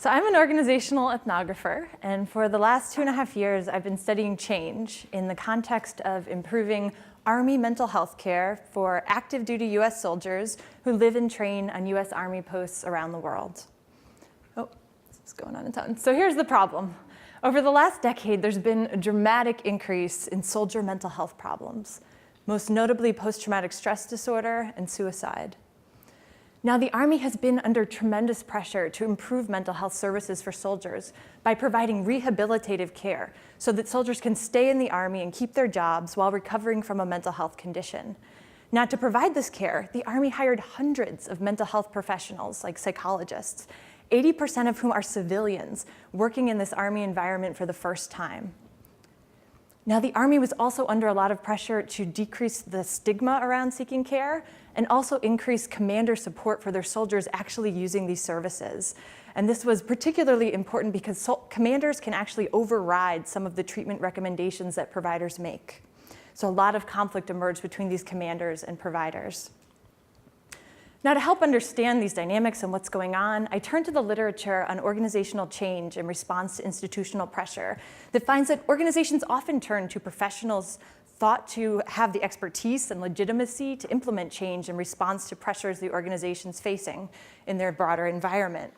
So I'm an organizational ethnographer, and for the last 2.5 years, I've been studying change in the context of improving Army mental health care for active duty US soldiers who live and train on US Army posts around the world. Oh, this is going on a ton. So here's the problem. Over the last decade, there's been a dramatic increase in soldier mental health problems, most notably post-traumatic stress disorder and suicide. Now, the Army has been under tremendous pressure to improve mental health services for soldiers by providing rehabilitative care so that soldiers can stay in the Army and keep their jobs while recovering from a mental health condition. Now, to provide this care, the Army hired hundreds of mental health professionals, like psychologists, 80% of whom are civilians working in this Army environment for the first time. Now, the Army was also under a lot of pressure to decrease the stigma around seeking care and also increase commander support for their soldiers actually using these services. And this was particularly important because commanders can actually override some of the treatment recommendations that providers make. So a lot of conflict emerged between these commanders and providers. Now, to help understand these dynamics and what's going on, I turned to the literature on organizational change in response to institutional pressure that finds that organizations often turn to professionals thought to have the expertise and legitimacy to implement change in response to pressures the organization's facing in their broader environment.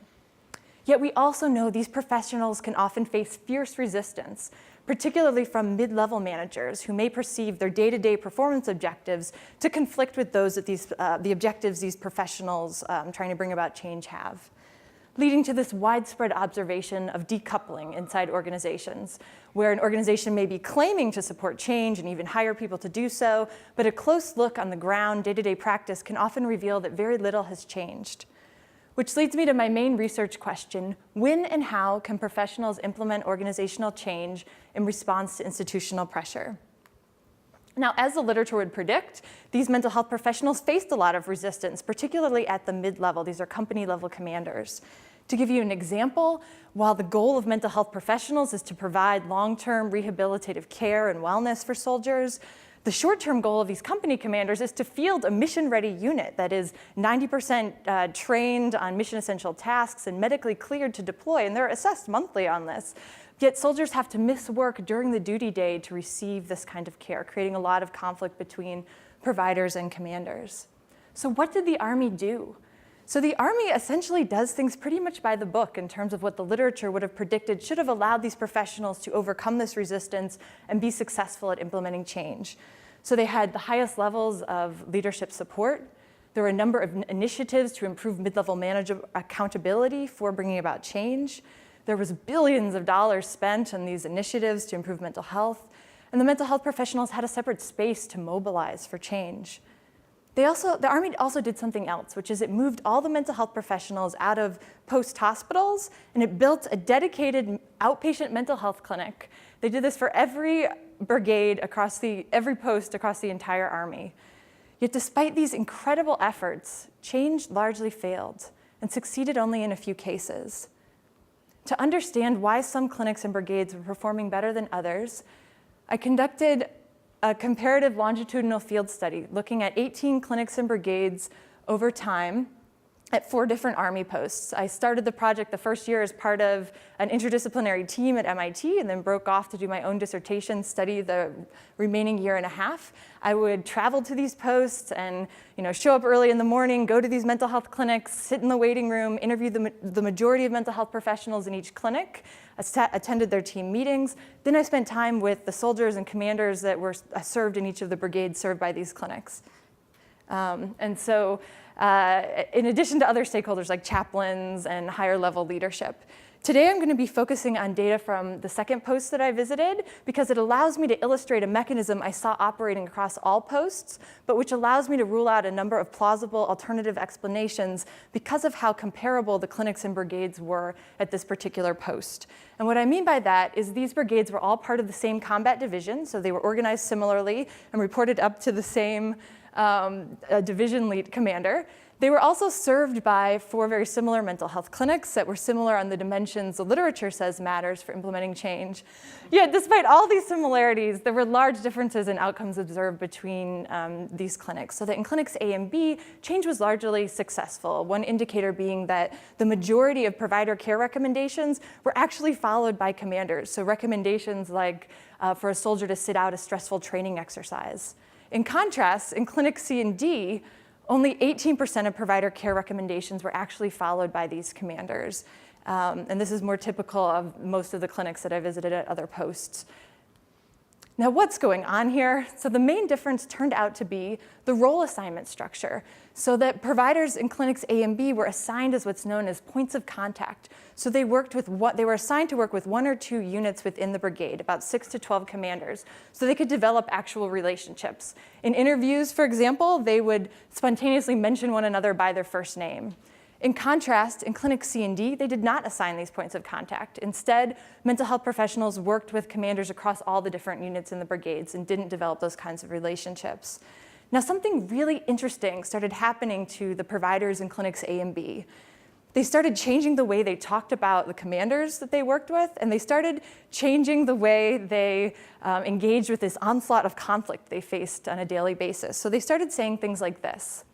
Yet we also know these professionals can often face fierce resistance, particularly from mid-level managers who may perceive their day-to-day performance objectives to conflict with those that the objectives these professionals trying to bring about change have, leading to this widespread observation of decoupling inside organizations, where an organization may be claiming to support change and even hire people to do so, but a close look on the ground, day-to-day practice can often reveal that very little has changed. Which leads me to my main research question: when and how can professionals implement organizational change in response to institutional pressure? Now, as the literature would predict, these mental health professionals faced a lot of resistance, particularly at the mid-level. These are company-level commanders. To give you an example, while the goal of mental health professionals is to provide long-term rehabilitative care and wellness for soldiers, the short-term goal of these company commanders is to field a mission-ready unit that is 90% trained on mission-essential tasks and medically cleared to deploy, and they're assessed monthly on this. Yet soldiers have to miss work during the duty day to receive this kind of care, creating a lot of conflict between providers and commanders. So what did the Army do? So the Army essentially does things pretty much by the book in terms of what the literature would have predicted should have allowed these professionals to overcome this resistance and be successful at implementing change. So they had the highest levels of leadership support. There were a number of initiatives to improve mid-level manager accountability for bringing about change. There was billions of dollars spent on these initiatives to improve mental health. And the mental health professionals had a separate space to mobilize for change. The Army also did something else, which is it moved all the mental health professionals out of post hospitals, and it built a dedicated outpatient mental health clinic. They did this for every brigade every post across the entire Army. Yet despite these incredible efforts, change largely failed and succeeded only in a few cases. To understand why some clinics and brigades were performing better than others, I conducted a comparative longitudinal field study looking at 18 clinics and brigades over time at 4 different Army posts. I started the project the first year as part of an interdisciplinary team at MIT and then broke off to do my own dissertation study the remaining year and a half. I would travel to these posts and show up early in the morning, go to these mental health clinics, sit in the waiting room, interview the majority of mental health professionals in each clinic, attended their team meetings. Then I spent time with the soldiers and commanders that were served in each of the brigades served by these clinics. In addition to other stakeholders like chaplains and higher level leadership. Today I'm going to be focusing on data from the second post that I visited because it allows me to illustrate a mechanism I saw operating across all posts, but which allows me to rule out a number of plausible alternative explanations because of how comparable the clinics and brigades were at this particular post. And what I mean by that is these brigades were all part of the same combat division, so they were organized similarly and reported up to the same division lead commander. They were also served by 4 very similar mental health clinics that were similar on the dimensions the literature says matters for implementing change. Yet, despite all these similarities, there were large differences in outcomes observed between these clinics. So that in clinics A and B, change was largely successful, one indicator being that the majority of provider care recommendations were actually followed by commanders. So recommendations like for a soldier to sit out a stressful training exercise. In contrast, in clinics C and D, only 18% of provider care recommendations were actually followed by these commanders. And this is more typical of most of the clinics that I visited at other posts. Now, what's going on here? So the main difference turned out to be the role assignment structure, so that providers in clinics A and B were assigned as what's known as points of contact. So they were assigned to work with 1 or 2 units within the brigade, about 6 to 12 commanders, so they could develop actual relationships. In interviews, for example, they would spontaneously mention one another by their first name. In contrast, in clinics C and D, they did not assign these points of contact. Instead, mental health professionals worked with commanders across all the different units in the brigades and didn't develop those kinds of relationships. Now, something really interesting started happening to the providers in clinics A and B. They started changing the way they talked about the commanders that they worked with, and they started changing the way they engaged with this onslaught of conflict they faced on a daily basis. So they started saying things like this: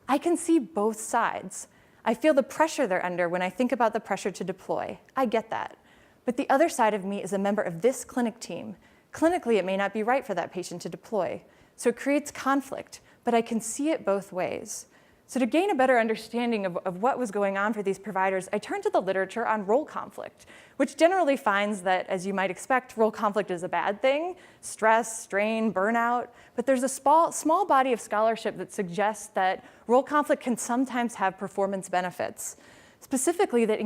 "I can see both sides. I feel the pressure they're under when I think about the pressure to deploy. I get that. But the other side of me is a member of this clinic team. Clinically, it may not be right for that patient to deploy. So it creates conflict, but I can see it both ways." So to gain a better understanding of what was going on for these providers, I turned to the literature on role conflict, which generally finds that, as you might expect, role conflict is a bad thing: stress, strain, burnout. But there's a small body of scholarship that suggests that role conflict can sometimes have performance benefits. Specifically, that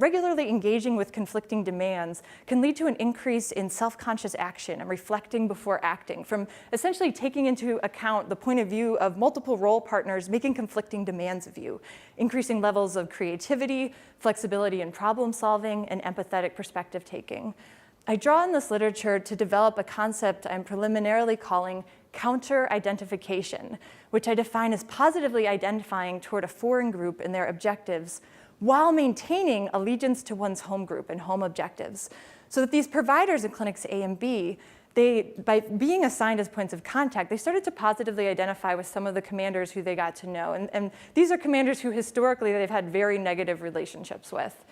regularly engaging with conflicting demands can lead to an increase in self-conscious action and reflecting before acting, from essentially taking into account the point of view of multiple role partners making conflicting demands of you, increasing levels of creativity, flexibility in problem solving, and empathetic perspective taking. I draw on this literature to develop a concept I'm preliminarily calling counter-identification, which I define as positively identifying toward a foreign group and their objectives while maintaining allegiance to one's home group and home objectives. So that these providers in clinics A and B, by being assigned as points of contact, they started to positively identify with some of the commanders who they got to know. And these are commanders who historically they've had very negative relationships with.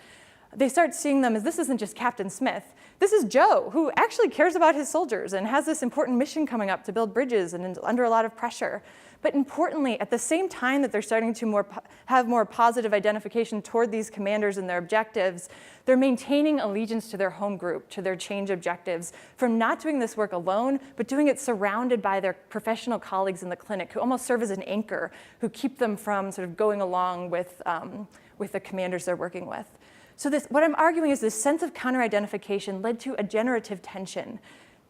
They start seeing them as, this isn't just Captain Smith. This is Joe, who actually cares about his soldiers and has this important mission coming up to build bridges and under a lot of pressure. But importantly, at the same time that they're starting to have more positive identification toward these commanders and their objectives, they're maintaining allegiance to their home group, to their change objectives, from not doing this work alone, but doing it surrounded by their professional colleagues in the clinic who almost serve as an anchor, who keep them from sort of going along with the commanders they're working with. So what I'm arguing is this sense of counter-identification led to a generative tension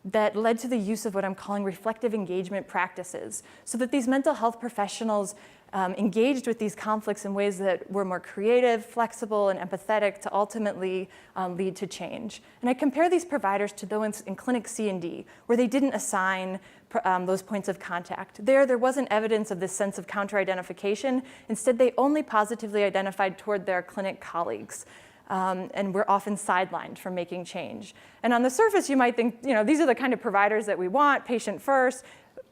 that led to the use of what I'm calling reflective engagement practices, so that these mental health professionals engaged with these conflicts in ways that were more creative, flexible, and empathetic to ultimately lead to change. And I compare these providers to those in clinic C and D, where they didn't assign those points of contact. There wasn't evidence of this sense of counter-identification. Instead, they only positively identified toward their clinic colleagues. And we're often sidelined from making change. And on the surface, you might think, these are the kind of providers that we want, patient first.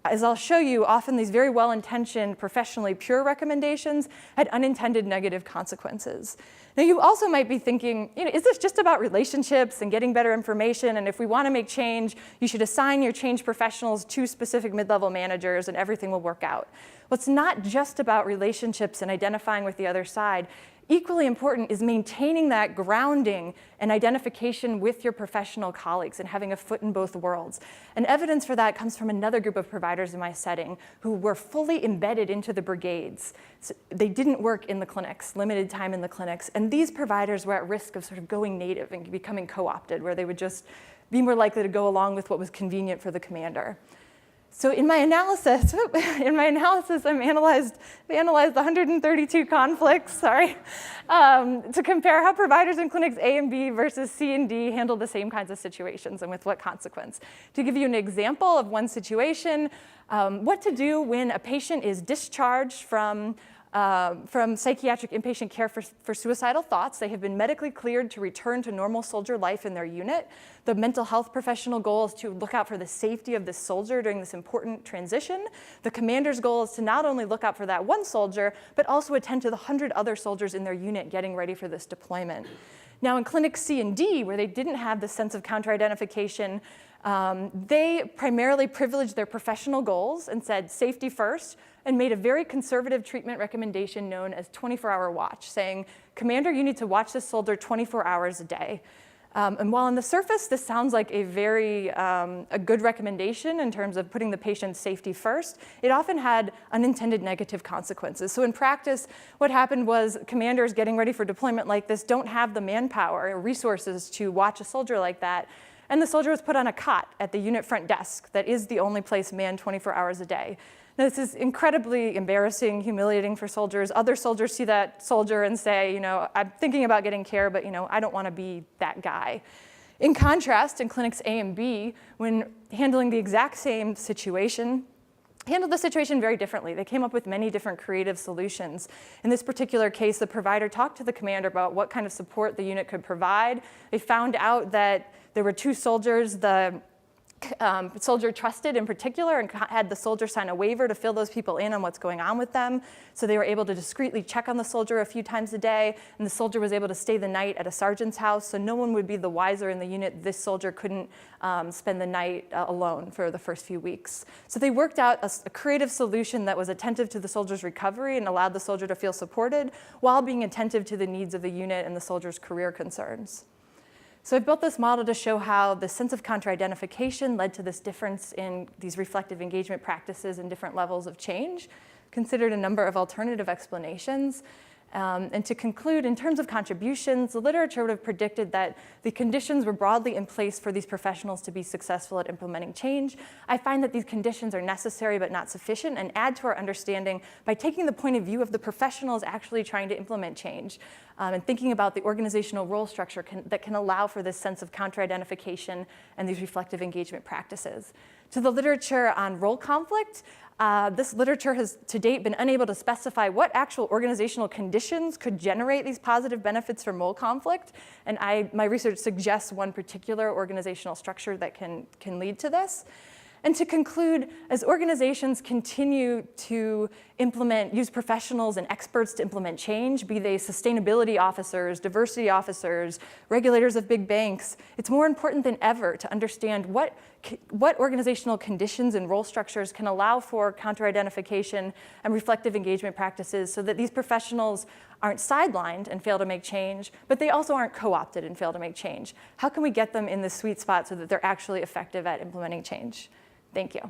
As I'll show you, often these very well-intentioned, professionally pure recommendations had unintended negative consequences. Now, you also might be thinking, is this just about relationships and getting better information? And if we want to make change, you should assign your change professionals to specific mid-level managers and everything will work out. Well, it's not just about relationships and identifying with the other side. Equally important is maintaining that grounding and identification with your professional colleagues and having a foot in both worlds. And evidence for that comes from another group of providers in my setting who were fully embedded into the brigades. So they didn't work in the clinics, limited time in the clinics. And these providers were at risk of sort of going native and becoming co-opted, where they would just be more likely to go along with what was convenient for the commander. So in my analysis, I analyzed 132 conflicts, to compare how providers in clinics A and B versus C and D handle the same kinds of situations and with what consequence. To give you an example of one situation, what to do when a patient is discharged from from psychiatric inpatient care for suicidal thoughts. They have been medically cleared to return to normal soldier life in their unit. The mental health professional goal is to look out for the safety of this soldier during this important transition. The commander's goal is to not only look out for that one soldier, but also attend to the 100 other soldiers in their unit getting ready for this deployment. Now in Clinic C and D, where they didn't have the sense of counter-identification, they primarily privileged their professional goals and said safety first, and made a very conservative treatment recommendation known as 24-hour watch, saying, Commander, you need to watch this soldier 24 hours a day. And while on the surface, this sounds like a very a good recommendation in terms of putting the patient's safety first, it often had unintended negative consequences. So in practice, what happened was commanders getting ready for deployment like this don't have the manpower or resources to watch a soldier like that. And the soldier was put on a cot at the unit front desk that is the only place manned 24 hours a day. Now, this is incredibly embarrassing, humiliating for soldiers. Other soldiers see that soldier and say, you know, I'm thinking about getting care, but you know, I don't want to be that guy. In contrast, in clinics A and B, when handling the exact same situation, handled the situation very differently. They came up with many different creative solutions. In this particular case, the provider talked to the commander about what kind of support the unit could provide. They found out that there were 2 soldiers the soldier trusted in particular, and had the soldier sign a waiver to fill those people in on what's going on with them. So they were able to discreetly check on the soldier a few times a day, and the soldier was able to stay the night at a sergeant's house, so no one would be the wiser in the unit. This soldier couldn't spend the night alone for the first few weeks. So they worked out a creative solution that was attentive to the soldier's recovery and allowed the soldier to feel supported while being attentive to the needs of the unit and the soldier's career concerns. So I built this model to show how the sense of counter-identification led to this difference in these reflective engagement practices and different levels of change. Considered a number of alternative explanations. And to conclude, in terms of contributions, the literature would have predicted that the conditions were broadly in place for these professionals to be successful at implementing change. I find that these conditions are necessary but not sufficient and add to our understanding by taking the point of view of the professionals actually trying to implement change and thinking about the organizational role structure that can allow for this sense of counter-identification and these reflective engagement practices. To the literature on role conflict, this literature has to date been unable to specify what actual organizational conditions could generate these positive benefits from role conflict, and my research suggests one particular organizational structure that can lead to this. And to conclude, as organizations continue to use professionals and experts to implement change, be they sustainability officers, diversity officers, regulators of big banks, it's more important than ever to understand what organizational conditions and role structures can allow for counter-identification and reflective engagement practices so that these professionals aren't sidelined and fail to make change, but they also aren't co-opted and fail to make change. How can we get them in the sweet spot so that they're actually effective at implementing change? Thank you.